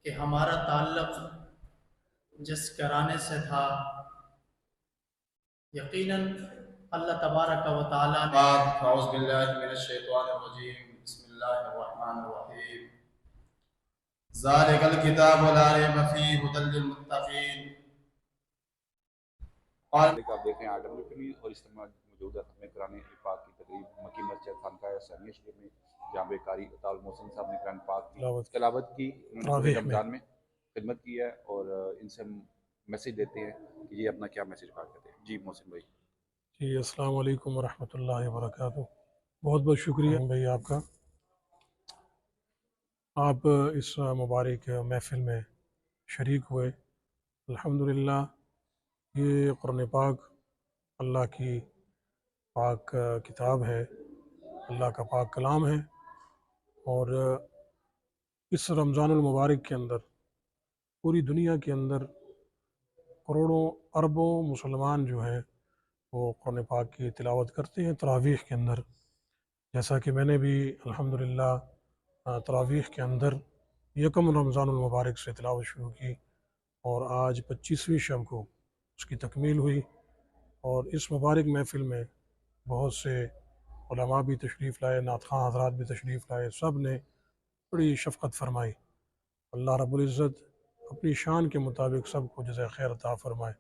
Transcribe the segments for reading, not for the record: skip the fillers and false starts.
کہ ہمارا تعلق جس گھرانے سے تھا یقیناً اللہ تبارک و تعالیٰ نے اعوذ باللہ من الشیطان الرجیم بسم اللہ الرحمن الرحیم ذالک الکتاب لا ریب فیہ ھدی للمتقین۔ آپ دیکھ رہے ہیں RWTV اور اس میں موجود ہے ختم قرآن پاک کی تقریب مکی مسجد خانقاہ ثانیہ شریف میں، جہاں پہ قاری عطا المحسن صاحب نے قرآن پاک کی تلاوت کی، انہوں نے رمضان میں خدمت کی ہے، اور ان سے میسج دیتے ہیں کہ یہ اپنا کیا میسج پاک کرتے ہیں۔ جی محسن بھائی۔ جی السلام علیکم ورحمۃ اللہ وبرکاتہ۔ بہت بہت شکریہ بھائی آپ کا، آپ اس مبارک محفل میں شریک ہوئے۔ الحمدللہ یہ قرآن پاک اللہ کی پاک کتاب ہے، اللہ کا پاک کلام ہے، اور اس رمضان المبارک کے اندر پوری دنیا کے اندر کروڑوں اربوں مسلمان جو ہیں وہ قرآن پاک کی تلاوت کرتے ہیں تراویح کے اندر، جیسا کہ میں نے بھی الحمدللہ تراویح کے اندر یکم رمضان المبارک سے تلاوت شروع کی، اور آج 25ویں شب کو اس کی تکمیل ہوئی، اور اس مبارک محفل میں بہت سے علماء بھی تشریف لائے، نعت خواں حضرات بھی تشریف لائے، سب نے بڑی شفقت فرمائی۔ اللہ رب العزت اپنی شان کے مطابق سب کو جزائے خیر عطا فرمائے۔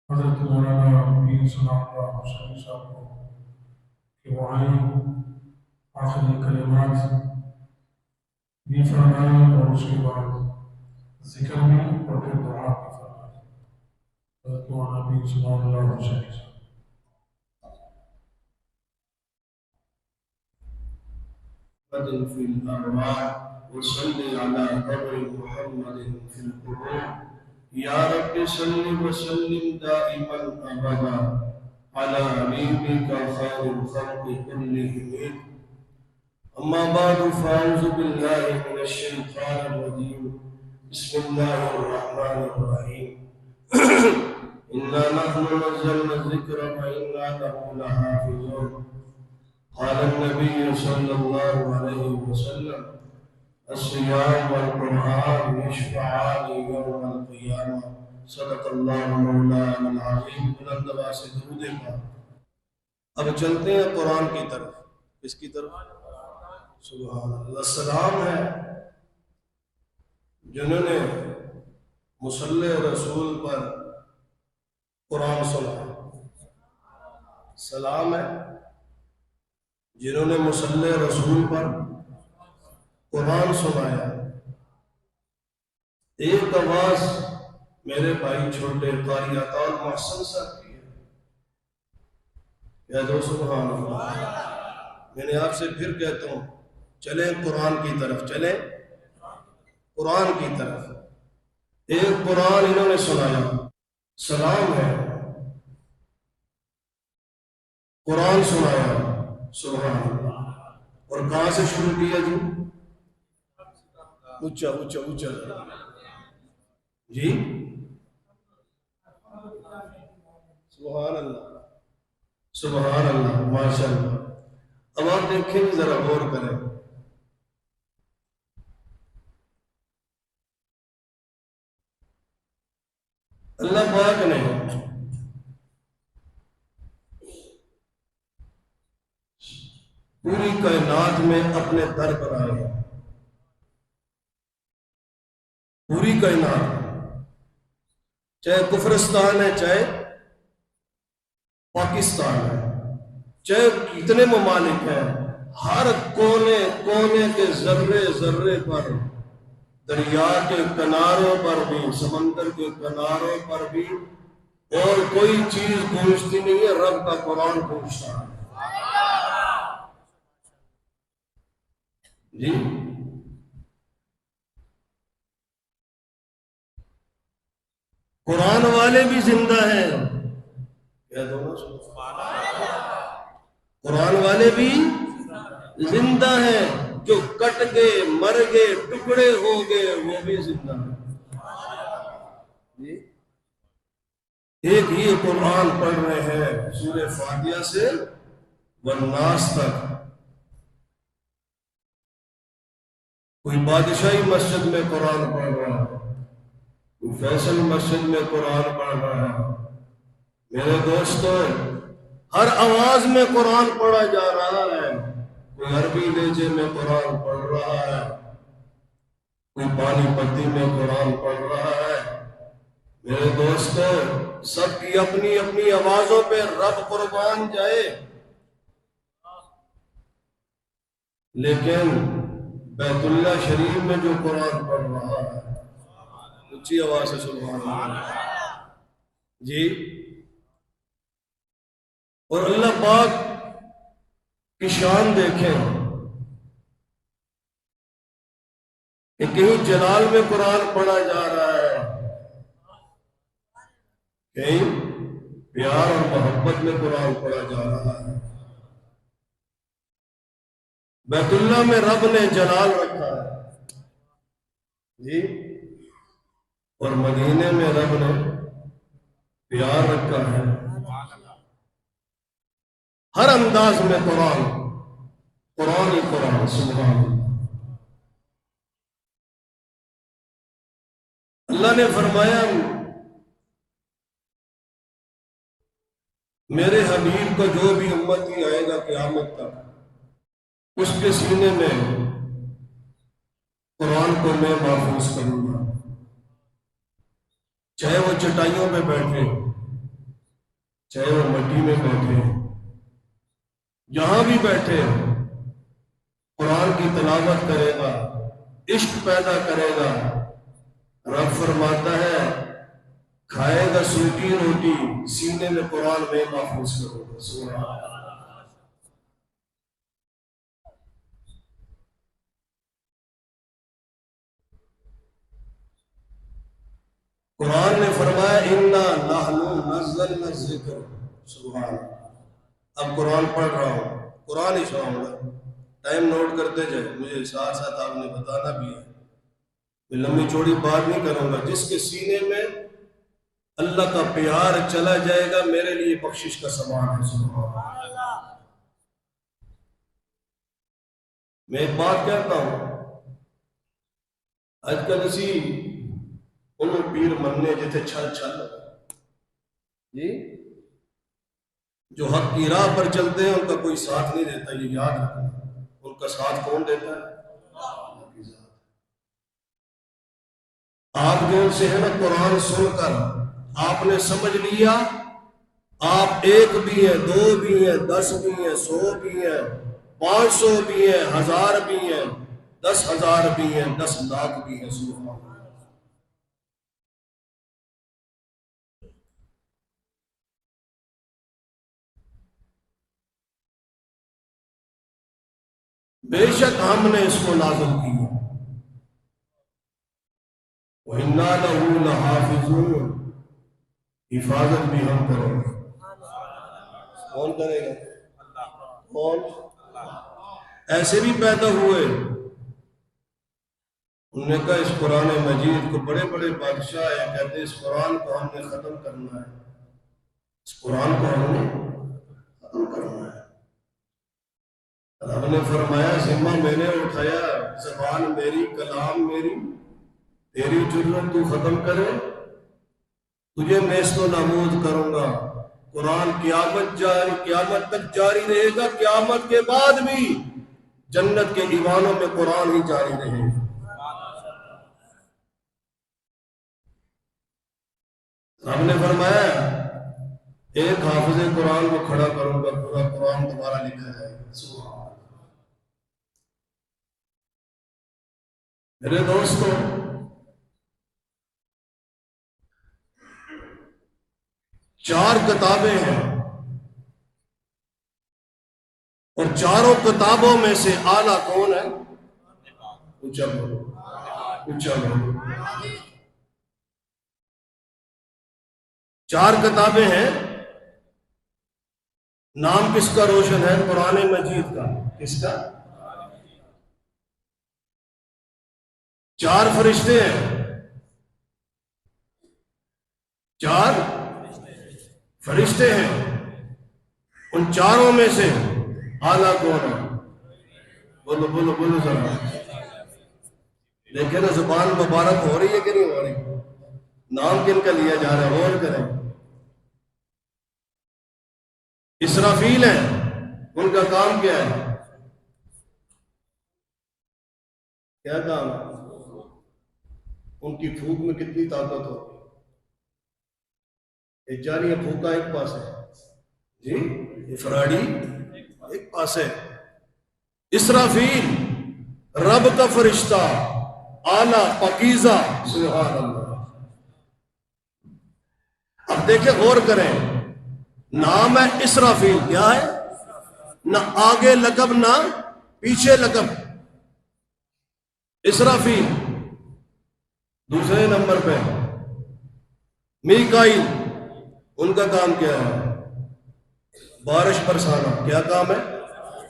حضرت مولانا پیر سلام اللہ حسین صاحب کو کہ وہ آئیں، آخری کلمات بھی فرمائیں، اور اس کے بعد ذکر بھی اور پھر دعا بھی فرمائیں۔ حضرت مولانا پیر سلام اللہ حسین صاحب۔ في الأرواح وصل على قبر محمد في القبور يا رب صل وسلم دائما أبدا على حبيبك خير الخلق كلهم أما بعد فأعوذ بالله من الشيطان الرجيم بسم الله الرحمن الرحيم إنا نحن نزلنا الذكر وإنا له لحافظون قال النبي صلى الله عليه وسلم الصيام والقرآن يشفعان يوم القيامة صدق الله مولانا العظيم۔ بلند آواز سے درود پاک۔ اب چلتے ہیں قرآن کی طرف۔ کس کی طرف؟ سبحان اللہ۔ سلام ہے جنہوں نے مصلی رسول پر قرآن سنا، سلام ہے جنہوں نے مصلی رسول پر قرآن سنایا۔ ایک آواز میرے بھائی چھوٹے قاری عطا المحسن صاحب کی ہے، کہہ دو سبحان اللہ۔ میں نے آپ سے پھر کہتا ہوں، چلیں قرآن کی طرف، چلیں قرآن کی طرف۔ ایک قرآن انہوں نے سنایا، سلام ہے، قرآن سنایا، سبحان اللہ۔ اور کہاں سے شروع کیا جی؟ اونچا اونچا اونچا جی، سبحان اللہ سبحان اللہ، ماشاء اللہ۔ اب آپ دیکھیں ذرا غور کریں، اللہ پاک نے پوری کائنات میں اپنے در پر آئے، پوری کائنات، چاہے کفرستان ہے، چاہے پاکستان ہے، چاہے کتنے ممالک ہیں، ہر کونے کونے کے ذرے ذرے پر، دریا کے کناروں پر بھی، سمندر کے کناروں پر بھی، اور کوئی چیز پوچھتی نہیں ہے، رب کا قرآن پوچھتا ہے جی۔ قرآن والے بھی زندہ ہیں، کہہ دو نا قرآن والے بھی زندہ ہیں، جو کٹ گئے، مر گئے، ٹکڑے ہو گئے، وہ بھی زندہ ہیں جی۔ ایک ہی قرآن پڑھ رہے ہیں سورہ فاتحہ سے والناس تک، کوئی بادشاہی مسجد میں قرآن پڑھ رہا ہے، کوئی فیصل مسجد میں قرآن پڑھ رہا ہے۔ میرے دوستوں، ہر آواز میں قرآن پڑھا جا رہا ہے۔ کوئی عربی لہجے میں قرآن پڑھ رہا ہے، کوئی پانی پتی میں قرآن پڑھ رہا ہے۔ میرے دوستوں، سب کی اپنی اپنی آوازوں پہ رب قربان جائے، لیکن بیت اللہ شریف میں جو قرآن پڑھ رہا ہے، اونچی آواز سے سبحان اللہ جی۔ اور اللہ پاک کی شان دیکھیں کہ کہیں جلال میں قرآن پڑھا جا رہا ہے، کہیں پیار اور محبت میں قرآن پڑھا جا رہا ہے۔ بیت اللہ میں رب نے جلال رکھا ہے جی، اور مدینے میں رب نے پیار رکھا ہے۔ ہر انداز میں قرآن، قرآن ہی قرآن، سبحان اللہ۔ اللہ نے فرمایا میرے حبیب کا جو بھی امتی آئے گا قیامت تک، اس کے سینے میں قرآن کو میں محفوظ کروں گا، چاہے وہ چٹائیوں پہ بیٹھے، چاہے وہ مٹی میں بیٹھے، جہاں بھی بیٹھے قرآن کی تلاوت کرے گا، عشق پیدا کرے گا۔ رب فرماتا ہے کھائے گا سوکھی روٹی، سینے میں قرآن میں محفوظ کروں گا، سبحان اللہ۔ قرآن نے فرمایا اِنَّا نَحْنُ نَزَّلْنَا الذِّكْرَ، سبحان اللہ۔ اب قرآن پڑھ رہا ہوں، قرآن ہی سناؤں گا، ٹائم نوٹ کرتے جائے، مجھے ساتھ ساتھ آپ نے بتانا بھی ہے، میں لمبی چوڑی بات نہیں کروں گا۔ جس کے سینے میں اللہ کا پیار چلا جائے گا، میرے لیے بخشش کا سامان ہے، سبحان اللہ۔ میں ایک بات کہتا ہوں، آج کل اسی انہوں پیر مننے جیسے چھل چھل جی، جو حق کی راہ پر چلتے ہیں ان کا کوئی ساتھ نہیں دیتا، یہ یاد رکھنا۔ ان کا ساتھ کون دیتا ہے؟ اللہ کی ذات۔ آپ جو ان سے ہے نا قرآن سن کر آپ نے سمجھ لیا آپ ایک بھی ہیں، دو بھی ہیں، 10 بھی ہیں، 100 بھی ہیں، 500 بھی ہیں، 1000 بھی ہیں، 10,000 بھی ہیں، 10 لاکھ بھی ہیں، سبحان اللہ۔ بے شک ہم نے اس کو نازل کیا، وَإِنَّا لَهُ لَحَافِظُونَ، حفاظت بھی ہم کریں گے۔ کون کرے گا؟ کون؟ ایسے بھی پیدا ہوئے، انہوں نے کہا اس قرآن مجید کو، بڑے بڑے بادشاہ ہیں، کہتے ہیں اس قرآن کو ہم نے ختم کرنا ہے، اس قرآن کو ہم نے ختم کرنا ہے۔ رب نے فرمایا ذمہ میں نے اٹھایا، زبان میری، کلام میری، تیری جرت تو ختم کرے، تجھے نیست و نابود کروں گا۔ قرآن قیامت تک جاری رہے گا، قیامت کے بعد بھی جنت کے ایوانوں میں قرآن ہی جاری رہے گا۔ رب نے فرمایا ایک حافظ قرآن کو کھڑا کروں گا، پورا قرآن دوبارہ لکھا جائے گا، سبحان اللہ۔ میرے دوستو، چار کتابیں ہیں اور چاروں کتابوں میں سے اعلیٰ کون ہے؟ اونچا بولو، اونچا بولو۔ چار کتابیں ہیں، نام کس کا روشن ہے؟ قرآن مجید کا۔ کس کا؟ چار فرشتے ہیں، چار فرشتے ہیں، ان چاروں میں سے اعلیٰ کون ہے؟ بولو بولو بولو ذرا، دیکھیں نا زبان مبارک ہو رہی ہے کہ نہیں ہو رہی؟ نام کن کا لیا جا رہا ہے؟ غور کریں. اسرافیل ہیں، ان کا کام کیا ہے؟ کیا کام ہے؟ ان کی پھونک میں کتنی طاقت ہو؟ ایک جاری ہے پھونکا ایک پاس ہے جی، افراڑی ایک پاس ہے. اسرافیل رب کا فرشتہ اعلیٰ پاکیزہ، سبحان اللہ. اب دیکھیں غور کریں، نام ہے اسرافیل، کیا ہے؟ نہ آگے لقب نہ پیچھے لقب. اسرافیل. دوسرے نمبر پہ میکائیل، ان کا کام کیا ہے؟ بارش برسانا. کیا کام ہے؟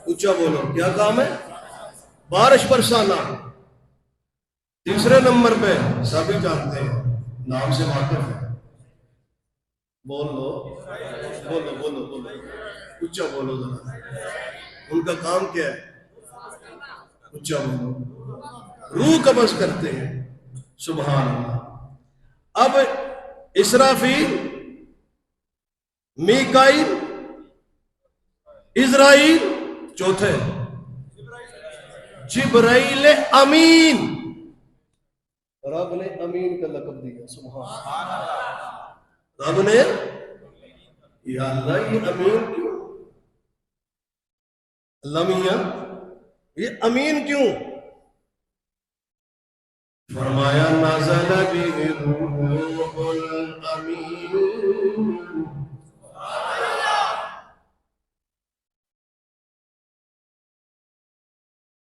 اونچا بولو، کیا کام ہے؟ بارش برسانا. تیسرے نمبر پہ سبھی جانتے ہیں، نام سے واقف ہے. بول لو، بولو بولو بولو، اونچا بولو ذرا. ان کا کام کیا ہے؟ اونچا بولو. روح قبض کرتے ہیں، سبحان اللہ. اب اسرافیل، میکائیل، اسرائیل، چوتھے جبرائیل امین. رب نے امین کا لقب دیا، سبحان اللہ. رب نے، یا اللہ یہ امین کیوں؟ اللہ میاں یہ امین کیوں؟ فرمایا نازل به الروح الامین.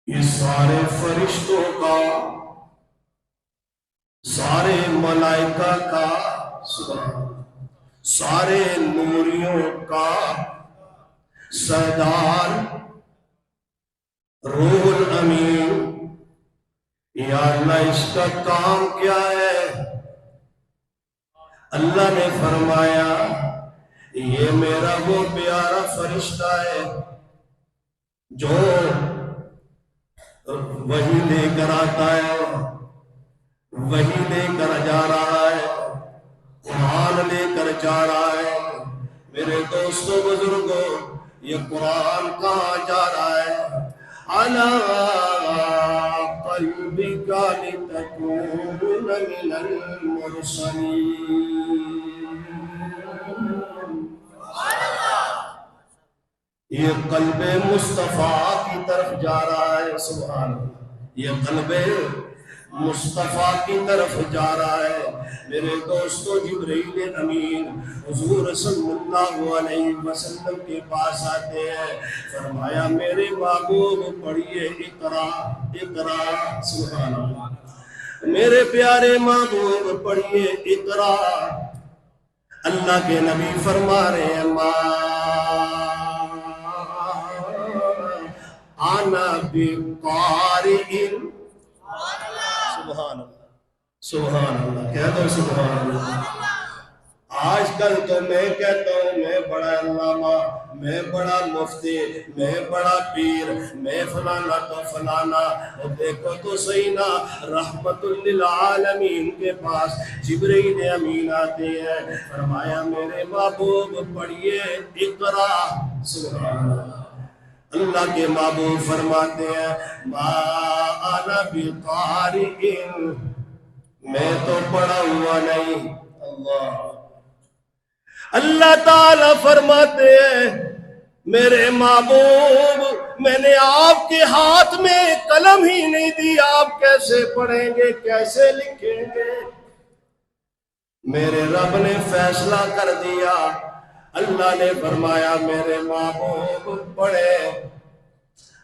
یہ سارے فرشتوں کا، سارے ملائکہ کا، سارے نوریوں کا سردار روح الامین. یا اللہ اس کا کام کیا ہے؟ اللہ نے فرمایا یہ میرا وہ پیارا فرشتہ ہے جو وہی لے کر آتا ہے، وہی لے کر جا رہا ہے، قرآن لے کر جا رہا ہے. میرے دوستوں بزرگوں، یہ قرآن کہاں جا رہا ہے؟ عَلَىٰ قَلْبِكَ لِتَكُونَ مِنَ الْمُرْسَلِينَ. یہ قلب مصطفیٰ کی طرف جا رہا ہے، سبحان اللہ. یہ قلب مصطفیٰ کی طرف جا رہا ہے. میرے دوستو، جبرائیل امین حضور صلی اللہ علیہ وسلم کے پاس آتے ہیں. فرمایا میرے محبوب پڑھیے اقرا اقرا، سبحان اللہ. میرے پیارے محبوب پڑھیے اقرا. اللہ کے نبی فرما رہے ہیں ما انا بقارئ. سبحان اللہ، سبحان اللہ. کہہ دو سبحان اللہ. آج کل تو میں کہتا ہوں میں بڑا علامہ، میں بڑا مفتی، میں بڑا پیر، میں فلانا تو فلانا. اور دیکھو تو صحیح نا، رحمت للعالمین کے پاس جبرائیل امین آتے ہیں. فرمایا میرے محبوب پڑھیے اقرا. سبحان اللہ. اللہ کے محبوب فرماتے ہیں ما انا بقارئ، میں تو پڑھا ہوا نہیں. اللہ تعالیٰ فرماتے ہیں میرے محبوب میں نے آپ کے ہاتھ میں قلم ہی نہیں دی، آپ کیسے پڑھیں گے، کیسے لکھیں گے؟ میرے رب نے فیصلہ کر دیا. اللہ نے فرمایا میرے محبوب پڑھے.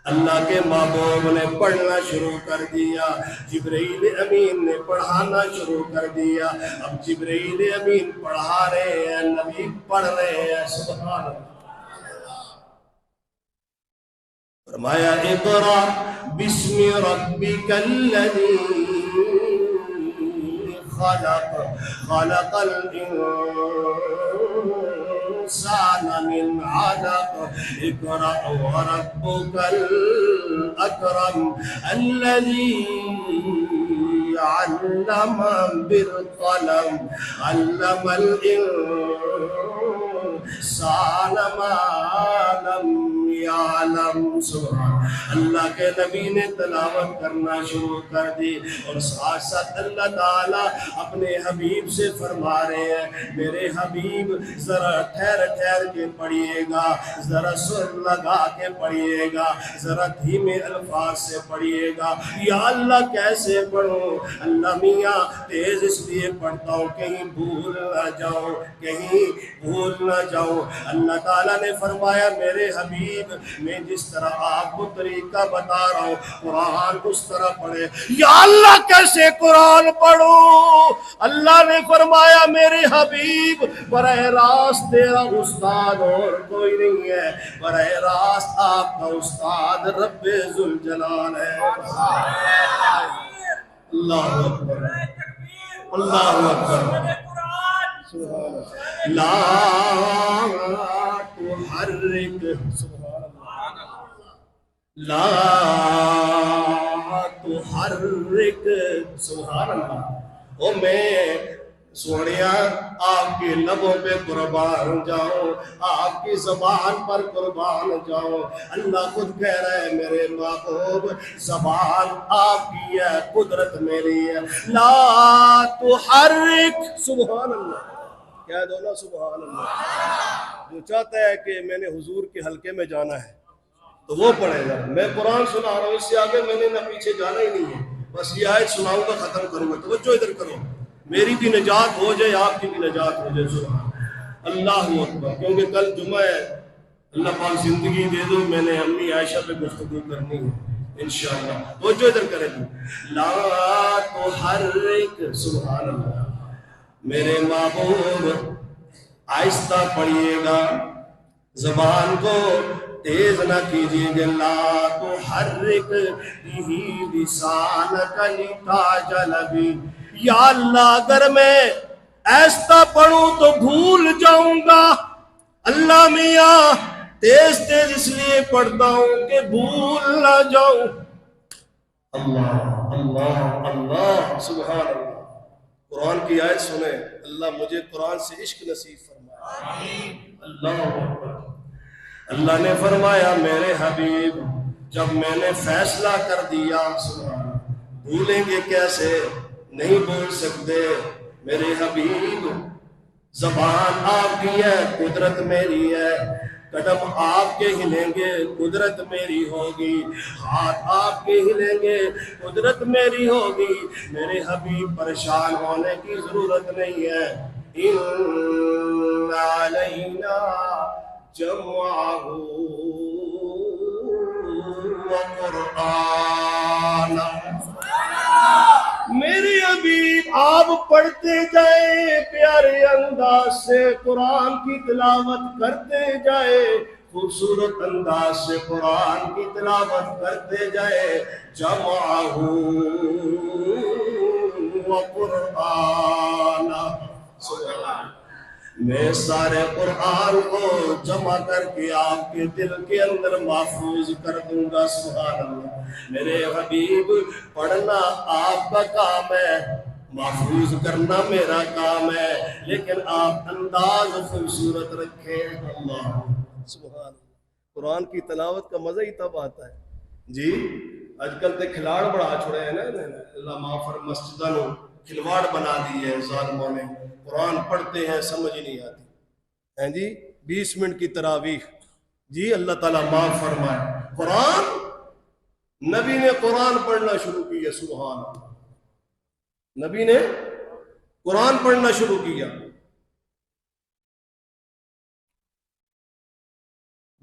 اللہ کے محبوب نے پڑھنا شروع کر دیا. جبرائیل امین نے پڑھانا شروع کر دیا. اب جبرائیل امین پڑھا رہے ہیں، نبی پڑھ رہے ہیں. سبحان اللہ. فرمایا اقرا بسم ربک الذی خلق خلق الانسان من علق اقرأ وربك الأكرم الذي علم بالقلم علم الانسان ما لم یعلم. سبحان اللہ کے نبی نے تلاوت کرنا شروع کر دی اور ساتھ ساتھ اللہ تعالیٰ اپنے حبیب سے فرما رہے ہیں میرے حبیب ذرا ٹھہر ٹھہر کے پڑھیے گا, ذرا سر لگا کے پڑھیے گا, ذرا دھیمے الفاظ سے پڑھیے گا. یا اللہ کیسے پڑھوں؟ اللہ میاں تیز اس لیے پڑھتا ہوں کہیں بھول نہ جاؤں, کہیں بھول نہ جاؤں. اللہ تعالیٰ نے فرمایا میرے حبیب میں جس طرح آپ کو طریقہ بتا رہا ہوں قرآن اس طرح پڑھے. یا اللہ کیسے قرآن پڑھوں؟ اللہ نے فرمایا میرے حبیب براہ راست تیرا استاد اور کوئی نہیں ہے, براہ راست آپ کا استاد رب ذوالجلال ہے. اللہ اکبر اللہ اکبر. لا تحرک لا تحرک. سبحان اللہ. او میں سونیا آپ کی لبوں پہ قربان جاؤں, آپ کی زبان پر قربان جاؤں. اللہ خود کہہ رہا ہے میرے محبوب زبان آپ کی ہے, قدرت میری ہے. لا تحرک. سبحان اللہ. کہہ دو نا سبحان اللہ. جو چاہتا ہے کہ میں نے حضور کے حلقے میں جانا ہے تو وہ پڑھے گا. میں قرآن سنا رہا ہوں, اس سے آگے میں نے نہ پیچھے جانا ہی نہیں ہے, بس یہ آیت سناؤں گا ختم کروں گا. توجہ ادھر کرو, میری بھی نجات ہو جائے آپ کی بھی نجات ہو جائے. سبحان اللہ اکبر. کیونکہ کل جمعہ ہے, اللہ پاک زندگی دے دو, میں نے امی عائشہ پہ گفتگو کرنی ہے انشاءاللہ. توجہ ادھر کرے گی. لا تحرک. سبحان اللہ. میرے محبوب آہستہ پڑھیے گا, زبان کو تیز نہ کیجیے گا. لا تحرک به لسانک لتعجل به. یا اللہ اگر میں ایسا پڑھوں تو بھول جاؤں گا. اللہ میاں تیز تیز اس لیے پڑھتا ہوں کہ بھول نہ جاؤں. اللہ اللہ اللہ. سبحان اللہ. قرآن کی آیت سنیں, اللہ مجھے قرآن سے عشق نصیب فرمائے. اللہ اکبر. اللہ نے فرمایا میرے حبیب جب میں نے فیصلہ کر دیا, سبحان اللہ, بھولیں گے کیسے؟ نہیں بھول سکتے میرے حبیب. زبان آپ کی ہے, قدرت میری ہے. قدم آپ کے ہلیں گے, قدرت میری ہوگی. ہاتھ آپ کے ہلیں گے, قدرت میری ہوگی. میرے حبیب پریشان ہونے کی ضرورت نہیں ہے. ان علینا جمعہ وقرآن. میرے حبیب آپ پڑھتے جائیں پیارے انداز سے, قرآن کی تلاوت کرتے جائے, خوبصورت انداز سے قرآن کی تلاوت کرتے جائے. جمعہ وقرآن. میں سارے قرآن کو جمع کر کے آپ کے دل کے اندر محفوظ کر دوں گا. سبحان اللہ. میرے حبیب پڑھنا آپ کا کام ہے, محفوظ کرنا میرا کام ہے, لیکن آپ انداز خوبصورت رکھیں. اللہ سبحان اللہ. قرآن کی تلاوت کا مزہ ہی تب آتا ہے جی. آج کل تے کھلاڑ بڑھا چھوڑے ہیں نا, اللہ معاف کر, مسجدوں کو کھلواڑ بنا دی ہے ظالموں نے. قرآن پڑھتے ہیں سمجھ ہی نہیں آتی ہیں جی. 20 منٹ کی تراویح جی, اللہ تعالیٰ معاف فرمائے. قرآن نبی نے قرآن پڑھنا شروع کیا. سبحان اللہ. نبی نے قرآن پڑھنا شروع کیا.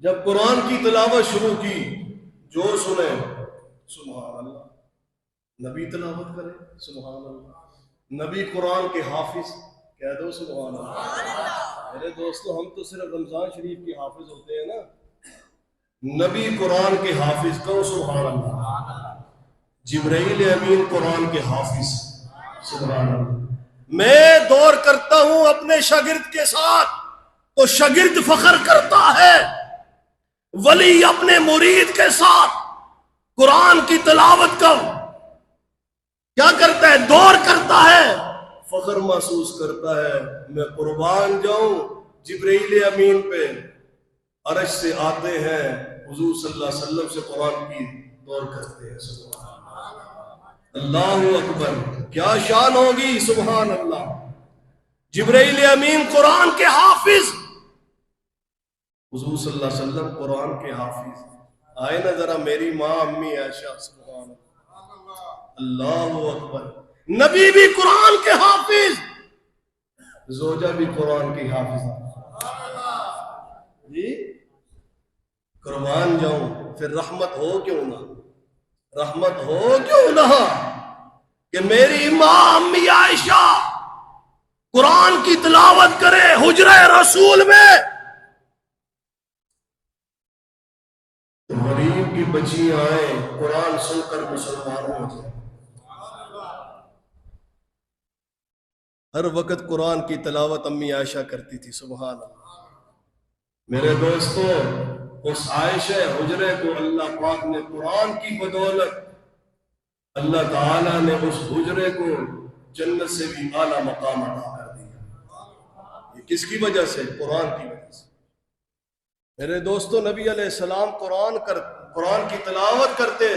جب قرآن کی تلاوت شروع کی, جو سنے سبحان اللہ, نبی تلاوت کرے. سبحان اللہ. نبی قرآن کے حافظ, کہہ دو سبحان اللہ. میرے دوستو ہم تو صرف رمضان شریف کے حافظ ہوتے ہیں نا, نبی قرآن کے حافظ کہو سبحان اللہ. جبرائیل امین قرآن کے حافظ. سبحان اللہ. میں دور کرتا ہوں اپنے شاگرد کے ساتھ تو شاگرد فخر کرتا ہے, ولی اپنے مرید کے ساتھ قرآن کی تلاوت کا کیا کرتا ہے؟ دور کرتا ہے، فخر محسوس کرتا ہے، میں قربان جاؤں جبرائیل امین پہ عرش سے آتے ہیں، حضور صلی اللہ علیہ وسلم سے قرآن کی دور کرتے ہیں. سبحان اللہ اکبر، کیا شان ہوگی، سبحان اللہ. جبرائیل امین قرآن کے حافظ، حضور صلی اللہ علیہ وسلم قرآن کے حافظ. آئے نا ذرا میری ماں امی عائشہ، سبحان اللہ اکبر. نبی بھی قرآن کے حافظ، زوجہ بھی قرآن کی حافظ. جی قربان جاؤں، پھر رحمت ہو کیوں نہ، رحمت ہو کیوں نہ کہ میری ماں امی عائشہ قرآن کی تلاوت کرے حجرہ رسول میں، تو غریب کی بچی آئیں قرآن سن کر مسلمان ہو جائے. ہر وقت قرآن کی تلاوت امی عائشہ کرتی تھی. سبحان اللہ. میرے دوستو، اس عائشہ حجرے کو اللہ پاک نے قرآن کی بدولت، اللہ تعالیٰ نے اس حجرے کو جنت سے بھی اعلیٰ مقام عطا کر دیا. یہ کس کی وجہ سے؟ قرآن کی وجہ سے. میرے دوستو، نبی علیہ السلام قرآن کی تلاوت کرتے،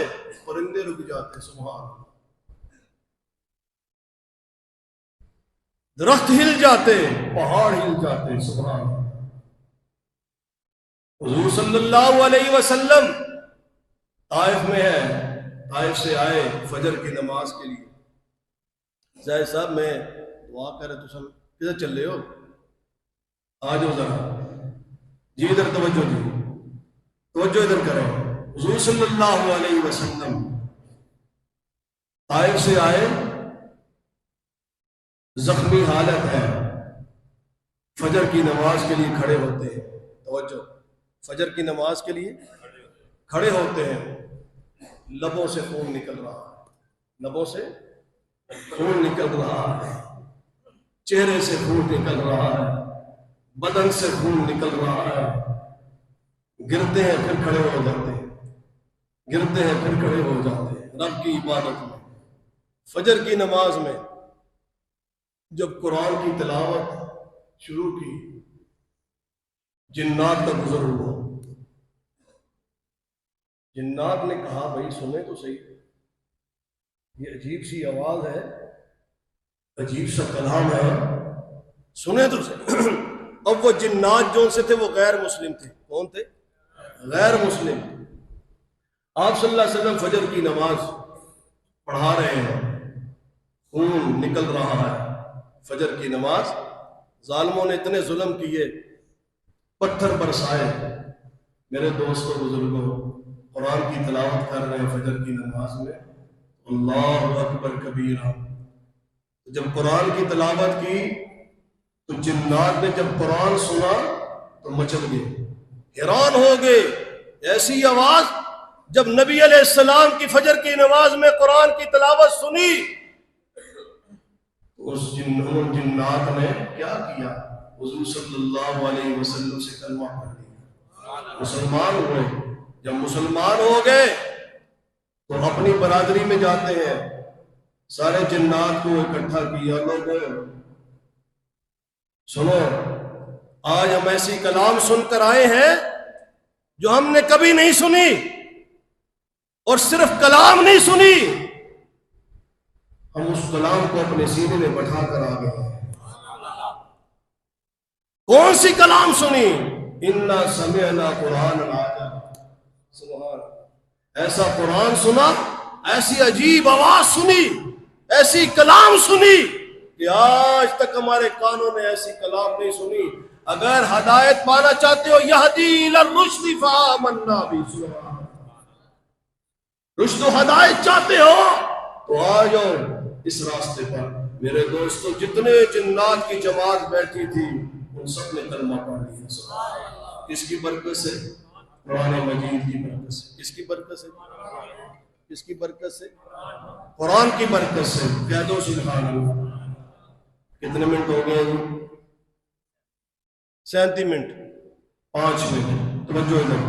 پرندے رک جاتے. سبحان اللہ. درخت ہل جاتے، پہاڑ ہل جاتے. سبحان اللہ. حضور صلی اللہ علیہ وسلم طائف میں ہے، طائف سے آئے فجر کی نماز کے لیے. زاہد صاحب میں دعا کر رہے تو سن کدھر چل رہے ہو؟ آ جاؤ ذرا جی، ادھر توجہ دی، توجہ ادھر کریں. حضور صلی اللہ علیہ وسلم طائف سے آئے، زخمی حالت ہے، فجر کی نماز کے لیے کھڑے ہوتے ہیں. توجہ، فجر کی نماز کے لیے کھڑے ہوتے ہیں. لبوں سے خون نکل رہا ہے، لبوں سے خون نکل رہا ہے، چہرے سے خون نکل رہا ہے، بدن سے خون نکل رہا ہے. گرتے ہیں پھر کھڑے ہو جاتے ہیں، گرتے ہیں پھر کھڑے ہو جاتے ہیں. رب کی عبادت میں، فجر کی نماز میں جب قرآن کی تلاوت شروع کی، جنات کا گزر ہوا. جنات نے کہا بھائی سنیں تو صحیح، یہ عجیب سی آواز ہے، عجیب سا کلام ہے، سنیں تو صحیح. اب وہ جنات جو سے تھے وہ غیر مسلم تھے. کون تھے؟ غیر مسلم. آپ صلی اللہ علیہ وسلم فجر کی نماز پڑھا رہے ہیں، خون نکل رہا ہے، فجر کی نماز. ظالموں نے اتنے ظلم کیے، پتھر برسائے. میرے دوستوں بزرگوں، قرآن کی تلاوت کر رہے ہیں فجر کی نماز میں، اللہ اکبر کبیرہ. جب قرآن کی تلاوت کی تو جنات نے جب قرآن سنا تو مچل گئے، حیران ہو گئے. ایسی آواز جب نبی علیہ السلام کی فجر کی نماز میں قرآن کی تلاوت سنی، اس جنات نے کیا کیا؟ حضور صلی اللہ علیہ وسلم سے کلمہ پڑھ لیا، مسلمان ہوئے. جب مسلمان ہو گئے تو اپنی برادری میں جاتے ہیں، سارے جنات کو اکٹھا کیا. لوگوں سنو، آج ہم ایسی کلام سن کر آئے ہیں جو ہم نے کبھی نہیں سنی، اور صرف کلام نہیں سنی، ہم اس کلام کو اپنے سینے میں بٹھا کر آ گئے ہیں. کون سی کلام سنی؟ انا سمعنا قرآن عجبا. سبحان، ایسا قرآن سنا، ایسی عجیب آواز سنی، ایسی کلام سنی کہ آج تک ہمارے کانوں نے ایسی کلام نہیں سنی. اگر ہدایت پانا چاہتے ہو، یہدی الی الرشد فآمنا بہ. سبحان، رشد و ہدایت چاہتے ہو تو آ جاؤ اس راستے پر. میرے دوستو، جتنے جنات کی جماعت بیٹھی تھی ان سب نے کلمہ پڑھ لیا. کس کی برکت سے؟ قرآن مجید کی برکت سے. کس کی برکت سے؟ کس کی برکت سے؟ قرآن کی برکت سے. کہہ دو سبحان اللہ. کتنے منٹ ہو گئے؟ 37 منٹ، 5 منٹ. توجہ ادھر.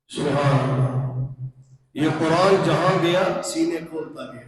سبحان اللہ. یہ قرآن جہاں گیا سینے کھولتا گیا.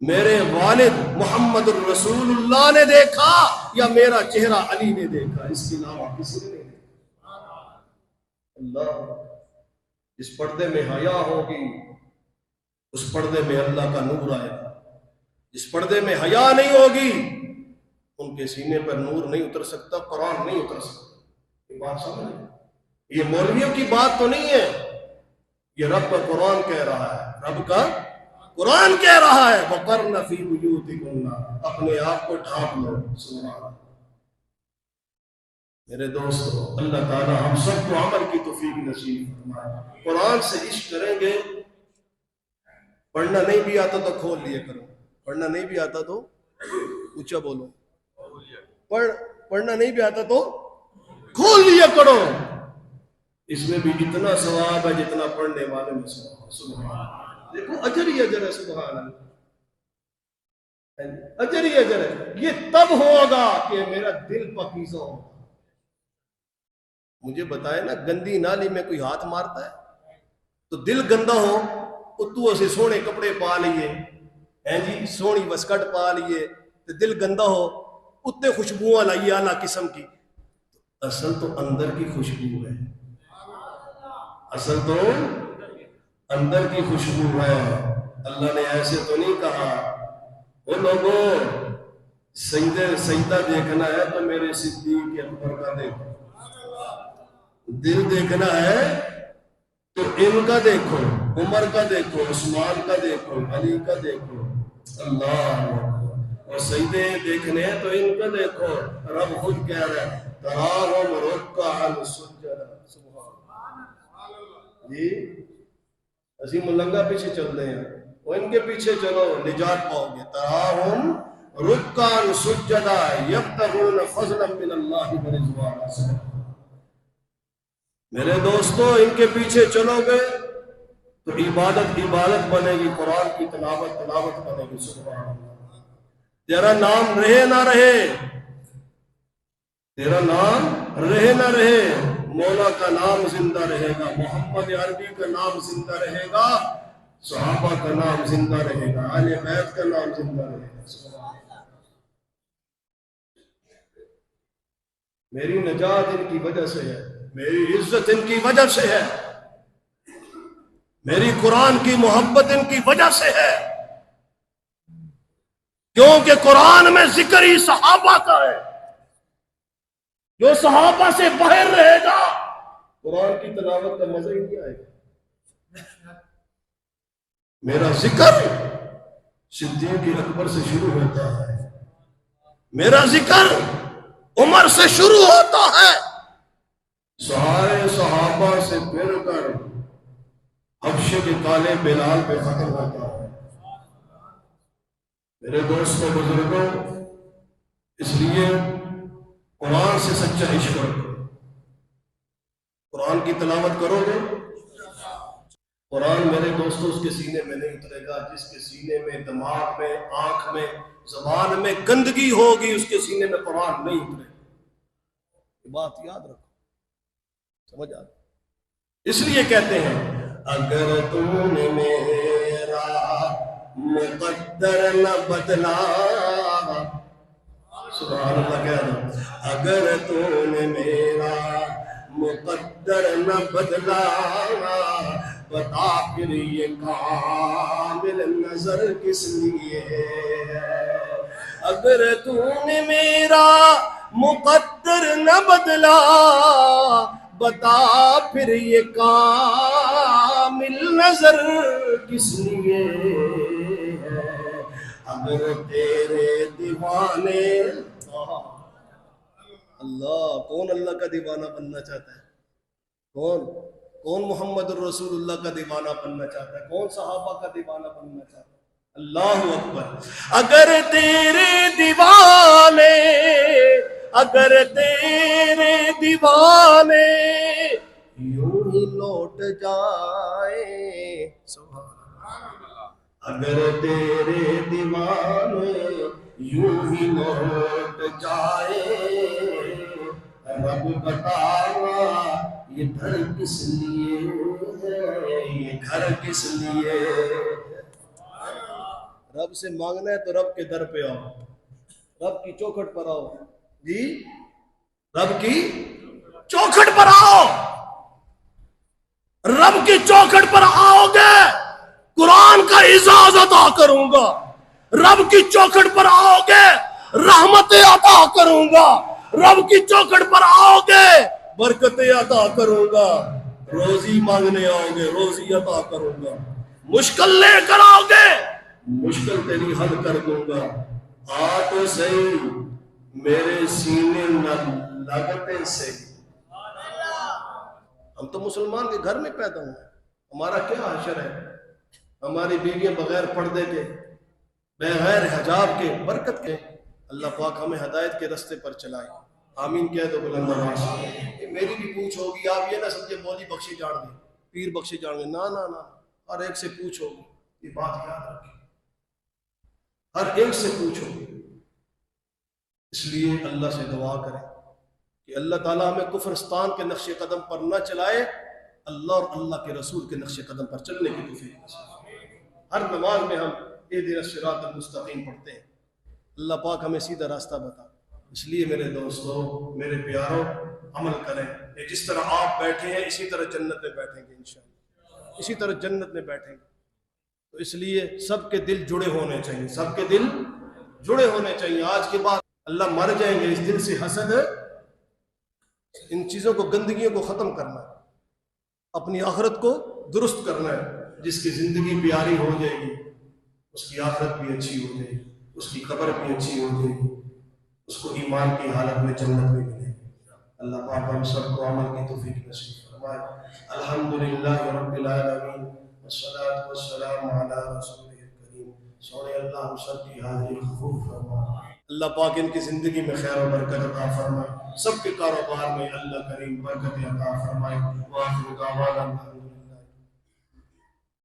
میرے والد محمد الرسول اللہ نے دیکھا یا میرا چہرہ علی نے دیکھا، اس کے علاوہ کسی نے نہیں دیکھا۔ اللہ، جس پردے میں حیا ہوگی اس پردے میں اللہ کا نور آئے گا، جس پردے میں حیا نہیں ہوگی ان کے سینے پر نور نہیں اتر سکتا، قرآن نہیں اتر سکتا۔ یہ بات سمجھ، یہ مولویوں کی بات تو نہیں ہے، یہ رب کا قرآن کہہ رہا ہے، رب کا قرآن کہہ رہا ہے وَقَرْنَ فِي بُيُوتِكُنَّ، اپنے آپ کو ڈھانپ لو۔ سبحان اللہ۔ میرے دوستو، اللہ تعالی ہم سب کو عمل کی توفیق نصیب فرمائے۔ قرآن سے عشق کریں گے، پڑھنا نہیں بھی آتا تو کھول لیے کرو، پڑھنا نہیں بھی آتا تو اونچا بولو، پڑھنا نہیں بھی آتا تو کھول لیا کرو، اس میں بھی اتنا ثواب ہے جتنا پڑھنے والے میں ثواب ہے۔ سبحان اللہ، دیکھو اجر ہی اجر ہے، سبحان اللہ، اجر ہی اجر ہے۔ یہ تب ہوگا کہ میرا دل پاکیزہ ہو۔ مجھے بتائے نا، گندی نالی میں کوئی ہاتھ مارتا ہے تو دل گندا ہو، اتو سے سونے کپڑے پا لیے ہیں جی، سونی وسکٹ پا لیے تو دل گندا ہو، اتنے خوشبوਆਂ لائیے اعلیٰ قسم کی، اصل تو اندر کی خوشبو ہے، اصل تو اندر کی خوشبو ہے۔ اللہ نے ایسے تو نہیں کہا وہ لوگوں سجدہ دیکھنا ہے تو میرے صدیق اکبر کا دیکھو، دل دیکھنا ہے تو ان کا دیکھو، عمر کا دیکھو، عثمان کا دیکھو، علی کا دیکھو، اللہ، اور سجدے دیکھنے ہیں تو ان کا دیکھو۔ رب خود کہہ رہا ہے تراہم رکعا سجدا، سبحان جی، اسی ملنگا پیچھے چل رہے ہیں، وہ ان کے پیچھے چلو نجات پاؤ گے۔ تراہم رکعا سجدا یبتغون فضلا من اللہ ورضوانا۔ میرے دوستو، ان کے پیچھے چلو گے تو عبادت بنے گی، قرآن کی تلاوت بنے گی۔ سبحان اللہ، تیرا نام رہے نہ رہے، تیرا نام رہے نہ رہے، مولا کا نام زندہ رہے گا، محمد عربی کا نام زندہ رہے گا، صحابہ کا نام زندہ رہے گا، اہل بیت کا نام زندہ رہے گا۔ سبحان اللہ، میری نجات ان کی وجہ سے ہے، میری عزت ان کی وجہ سے ہے، میری قرآن کی محبت ان کی وجہ سے ہے، کیونکہ قرآن میں ذکر ہی صحابہ کا ہے۔ جو صحابہ سے باہر رہے گا قرآن کی تلاوت کا مزہ ہی نہیں آئے گا۔ میرا ذکر صدیق اکبر سے شروع ہوتا ہے، میرا ذکر عمر سے شروع ہوتا ہے، سارے صحابہ سے پھر کر حبشے کے کالے بلال پہ ختم ہوتا ہے۔ میرے دوستوں بزرگوں، اس لیے قرآن سے سچا عشق رکھو، قرآن کی تلاوت کرو گے، قرآن میرے دوستوں اس کے سینے میں نہیں اترے گا جس کے سینے میں، دماغ میں، آنکھ میں، زبان میں گندگی ہوگی، اس کے سینے میں قرآن نہیں اترے گا۔ یہ بات یاد رکھو، سمجھ آ؟ اس لیے کہتے ہیں اگر تم نے میرا مقدر نہ بدلا، سبحان اللہ کہہ رہا، اگر تو نے میرا مقدر نہ بدلا، بتا پھر یہ کامل نظر کس لیے ہے۔ اگر تو نے میرا مقدر نہ بدلا، بتا پھر یہ کامل نظر کس لیے ہے۔ اگر تیرے دیوانے، اللہ، کون اللہ کا دیوانہ بننا چاہتا ہے؟ کون محمد الرسول اللہ کا دیوانہ بننا چاہتا ہے؟ کون صحابہ کا دیوانہ بننا چاہتا ہے؟ اللہ اکبر۔ اگر تیرے دیوانے، اگر تیرے دیوانے یوں ہی لوٹ جائے، اگر تیرے دیوانے یوں ہی لوٹ جائے، رب بتانا یہ گھر کس لیے ہے، یہ گھر کس لیے، رب سے مانگنا ہے تو رب کے در پہ آؤ، رب کی چوکھٹ پر آؤ جی، رب کی چوکھٹ پر آؤ، رب کی چوکھٹ پر آؤ گے قرآن کا اعزاز عطا کروں گا، رب کی چوکھٹ پر آؤ گے رحمتیں عطا کروں گا، رب کی چوکھٹ پر آؤ گے برکتیں عطا کروں گا، روزی مانگنے آؤ گے روزی عطا کروں گا، مشکل لے کر آؤ گے مشکل تیری حل کر دوں گا، آ تو صحیح میرے سینے نہ لگتے صحیح۔ ہم تو مسلمان کے گھر میں پیدا ہوئے، ہمارا کیا حشر ہے؟ ہماری بیویاں بغیر پردے کے بغیر حجاب کے برکت کے، اللہ پاک ہمیں ہدایت کے رستے پر چلائے، آمین کہہ دو بلند آواز سے۔ میری بھی پوچھ ہوگی، آپ یہ نہ سمجھے مولوی بخشی جان گے پیر بخشی جان گے، نہ نہ نہ، ہر ایک سے پوچھ ہوگی، یہ بات یاد رکھیں، ہر ایک سے پوچھ ہوگی۔ اس لیے اللہ سے دعا کریں کہ اللہ تعالیٰ ہمیں کفرستان کے نقش قدم پر نہ چلائے، اللہ اور اللہ کے رسول کے نقش قدم پر چلنے کی توفیق نصیب۔ ہر نماز میں ہم اہدنا الصراط المستقیم پڑھتے ہیں، اللہ پاک ہمیں سیدھا راستہ بتا۔ اس لیے میرے دوستو، میرے پیاروں، عمل کریں کہ جس طرح آپ بیٹھے ہیں اسی طرح جنت میں بیٹھیں گے انشاءاللہ، اسی طرح جنت میں بیٹھیں گے۔ تو اس لیے سب کے دل جڑے ہونے چاہیے، سب کے دل جڑے ہونے چاہیے۔ آج کے بعد اللہ مر جائیں گے، اس دل سے حسد، ان چیزوں کو، گندگیوں کو ختم کرنا ہے، اپنی آخرت کو درست کرنا ہے۔ جس کی زندگی پیاری ہو جائے گی اس کی آخرت بھی اچھی ہو جائے گی، اس کی قبر بھی اچھی ہو جائے گی، اس کو ایمان کی حالت میں جنت میں ملے گی۔ اللہ پاک ہم سب کو عمل کی توفیق نصیب فرمائے۔ الحمدللہ رب العالمین والصلاة والسلام علی رسولہ الکریم۔ سونے اللہ ہم سب کی حاضری قبول فرمائے، اللہ پاک ان کی زندگی میں خیر و برکت عطا فرمائے، سب کے کاروبار میں اللہ کریم برکت عطا فرمائے۔ وآخر دعوانا